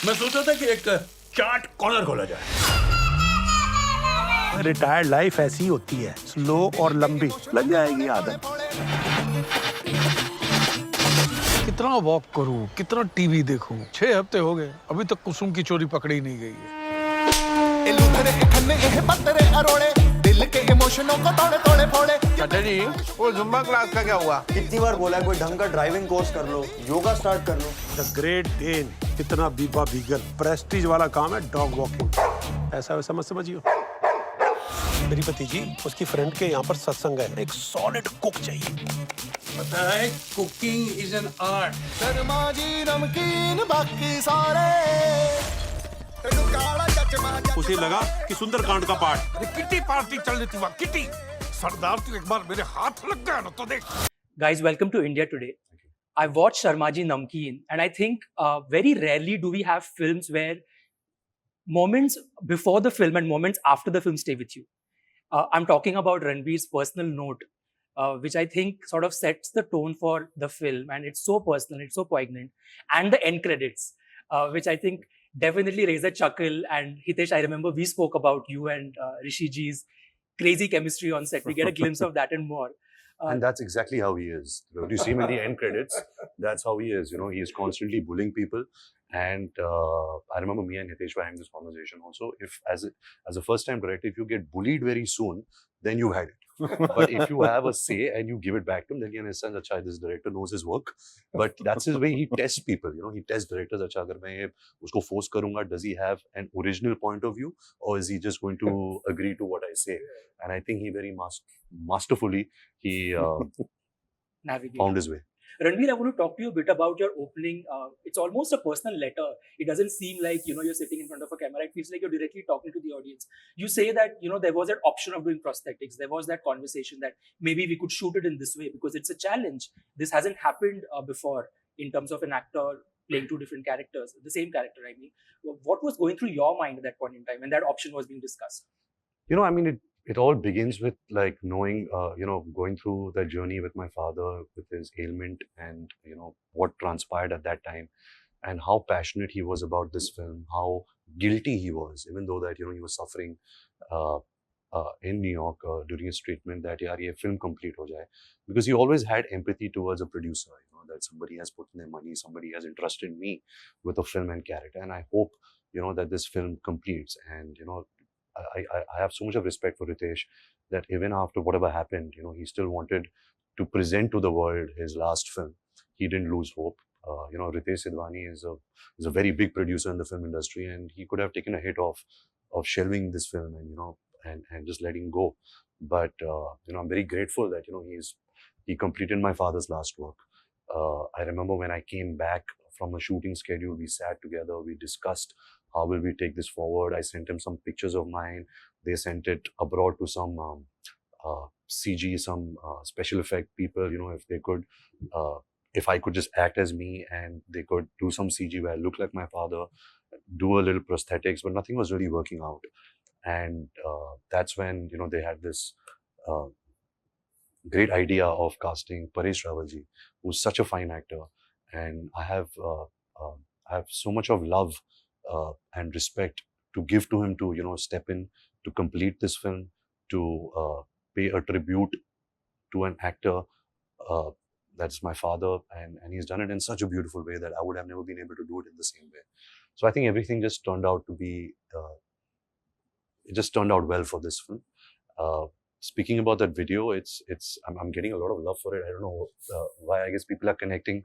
मैं सोचा था कि एक चाट कॉर्नर खोला जाए। रिटायर्ड लाइफ ऐसी ही होती है, स्लो और लंबी, लग जाएगी आदत। कितना वॉक करूं, कितना टीवी देखूं? 6 हफ्ते हो गए, अभी तक कुसुम की चोरी पकड़ी नहीं गई है। चाचा जी, वो जुम्बा क्लास का क्या हुआ? कितनी बार बोला है कोई ढंग का ड्राइविंग कोर्स कर लो, योगा स्टार्ट कर लो। द ग्रेट डेन, इतना बीबा बीगल, प्रेस्टीज वाला काम है डॉग वॉकिंग। ऐसा वैसा मत समझियो। मेरी भतीजी, उसकी फ्रेंड के यहाँ पर सत्संग है, एक सॉलिड कुक चाहिए। पता है, cooking is an art. Sharmaji नमकीन बाकी सारे। उसे लगा कि सुंदरकांड का पार्ट। अरे किटी पार्टी चल रही थी वहाँ, किटी। सरदार तू एक बार मेरे हाथ लग गया ना तो देख। Guys, welcome to India today. I watched Sharmaji Namkeen, and I think very rarely do we have films where moments before the film and moments after the film stay with you. I'm talking about Ranbir's personal note, which I think sort of sets the tone for the film, and it's so personal, it's so poignant, and the end credits, which I think definitely raise a chuckle. And Hitesh, I remember we spoke about you and Rishi G's crazy chemistry on set. We get a glimpse of that and more. And that's exactly how he is. When you see him in the end credits, that's how he is. You know, he is constantly bullying people. And I remember me and Hitesh were having this conversation also. If as a first-time director, if you get bullied very soon, then you had it. But if you have a say and you give it back to him, then he understands, acha, this director knows his work. But that's his way he tests people. You know, he tests directors. Acha, agar main ye usko force karunga, does he have an original point of view, or is he just going to agree to what I say? And I think he very masterfully he Navigate. found his way. Ranbir, I want to talk to you a bit about your opening. It's almost a personal letter. It doesn't seem like, you're sitting in front of a camera. It feels like you're directly talking to the audience. You say that, there was that option of doing prosthetics. There was that conversation that maybe we could shoot it in this way because it's a challenge. This hasn't happened before in terms of an actor playing two different characters, the same character, I mean. What was going through your mind at that point in time when that option was being discussed? You know, I mean, it all begins with like knowing, going through that journey with my father, with his ailment, and what transpired at that time, and how passionate he was about this film, how guilty he was, even though that he was suffering in New York during his treatment. That yaar ye film complete ho jaye, because he always had empathy towards a producer. That somebody has put in their money, somebody has entrusted me with a film and character, and I hope that this film completes. And I have so much of respect for Ritesh that even after whatever happened, he still wanted to present to the world his last film. He didn't lose hope. Ritesh Sidhwani is a very big producer in the film industry, and he could have taken a hit of shelving this film and just letting go. But I'm very grateful that he completed my father's last work. I remember when I came back from a shooting schedule, we sat together, we discussed how will we take this forward. I sent him some pictures of mine. They sent it abroad to some CG, some special effect people, if they could, if I could just act as me and they could do some CG where I look like my father, do a little prosthetics, but nothing was really working out. And that's when, they had this great idea of casting Paresh Rawalji, who's such a fine actor. And I have so much of love and respect to give to him to step in to complete this film, to pay a tribute to an actor that's my father, and he's done it in such a beautiful way that I would have never been able to do it in the same way. So I think everything just turned out to be it just turned out well for this film. Speaking about that video, I'm getting a lot of love for it. I don't know why. I guess people are connecting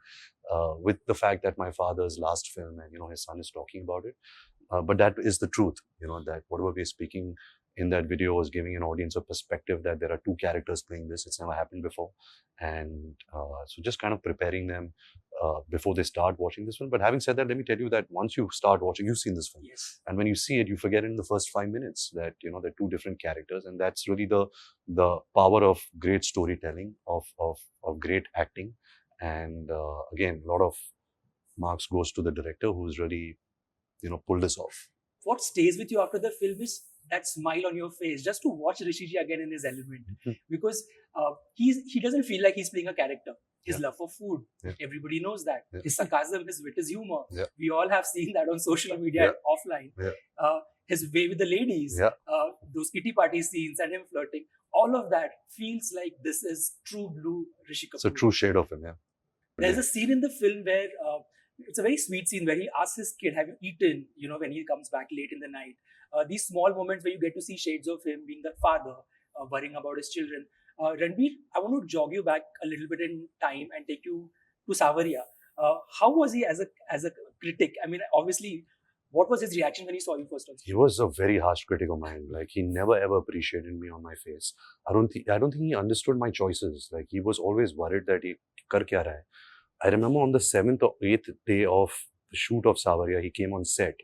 with the fact that my father's last film and his son is talking about it. But that is the truth. That whatever we're speaking in that video was giving an audience a perspective that there are two characters playing this. It's never happened before, and so just kind of preparing them before they start watching this film. But having said that, let me tell you that once you start watching, you've seen this film. Yes. And when you see it, you forget in the first 5 minutes that, they're two different characters. And that's really the power of great storytelling, of great acting. And again, a lot of marks goes to the director who's really, pulled this off. What stays with you after the film is that smile on your face just to watch Rishi ji again in his element, Mhm. because he doesn't feel like he's playing a character. His Yeah. love for food, Yeah. everybody knows that. Yeah. His sarcasm, his wit, his humor. Yeah. We all have seen that on social media and offline. Yeah. His way with the ladies, Yeah. those kitty party scenes and him flirting, all of that feels like this is true blue Rishi Kapoor. It's a true shade of him, yeah. There's a scene in the film where it's a very sweet scene where he asks his kid, "Have you eaten?" When he comes back late in the night. These small moments where you get to see shades of him being the father, worrying about his children. Ranbir, I want to jog you back a little bit in time and take you to Savaria. How was he as a critic? I mean, obviously, what was his reaction when he saw you first on He screen? was a very harsh critic of mine. Like, he never ever appreciated me on my face. I don't think he understood my choices. Like, he was always worried that he kar kya raha hai. I remember on the 7th or 8th day of the shoot of Savaria, he came on set.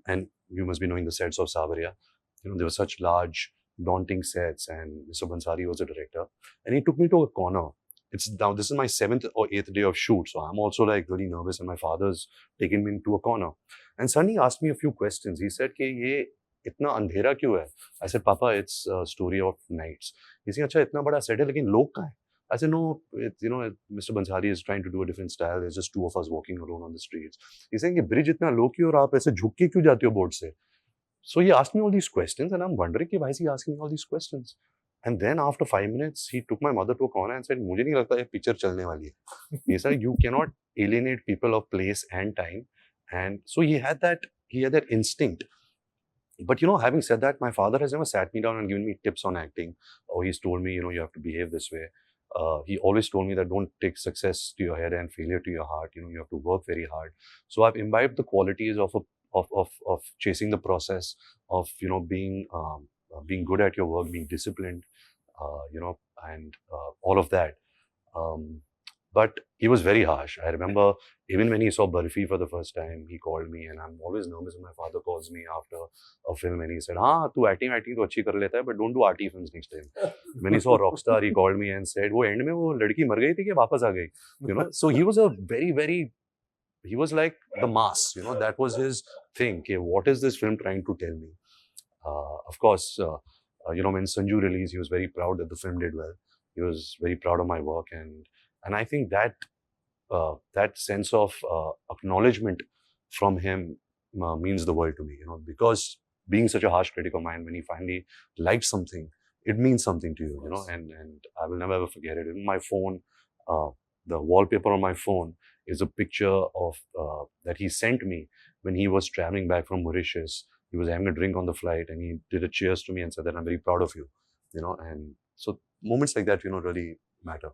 And you must be knowing the sets of Savaria. There were such large, daunting sets, and Mr. Bansari was the director. And he took me to a corner. This is my 7th or 8th day of shoot, so I'm also like really nervous, and my father's taken me into a corner. And suddenly he asked me a few questions. He said, "Ke ye itna andhera kyun hai?" I said, "Papa, it's a story of nights." He said, "Acha, itna bada set hai, lekin log kahan hai?" I said, "No, Mr. Bansari is trying to do a different style. There's just two of us walking alone on the streets." He's saying, "Bridge itna low kyun aur aap aise jhuk ke kyun jate ho board se?" So he asked me all these questions, and I'm wondering, why is he asking me all these questions? And then after 5 minutes, he took my mother to a corner and said, "Mujhe nahi lagta ye picture chalne wali hai." He said, "You cannot alienate people of place and time." And so he had that instinct. But having said that, my father has never sat me down and given me tips on acting, or he's told me, you have to behave this way. He always told me that don't take success to your head and failure to your heart. You have to work very hard. So I've imbibed the qualities of chasing the process, of being good at your work, being disciplined, and all of that. But he was very harsh. I remember even when he saw Barfi for the first time, he called me, and I'm always nervous when my father calls me after a film, and he said, "हाँ, तू acting तो अच्छी कर लेता है, but don't do arty films next time." When he saw Rockstar, he called me and said, "वो end में वो लड़की मर गई थी कि वापस आ गई?" So he was a he was like the mass. That was his thing. Okay, what is this film trying to tell me? Of course, when Sanju released, he was very proud that the film did well. He was very proud of my work, and I think that sense of acknowledgement from him means the world to me. Because being such a harsh critic of mine, when he finally liked something, it means something to you. And I will never ever forget it. In my phone, the wallpaper on my phone is a picture of that he sent me when he was traveling back from Mauritius. He was having a drink on the flight, and he did a cheers to me and said that I'm very proud of you. And so moments like that, really matter.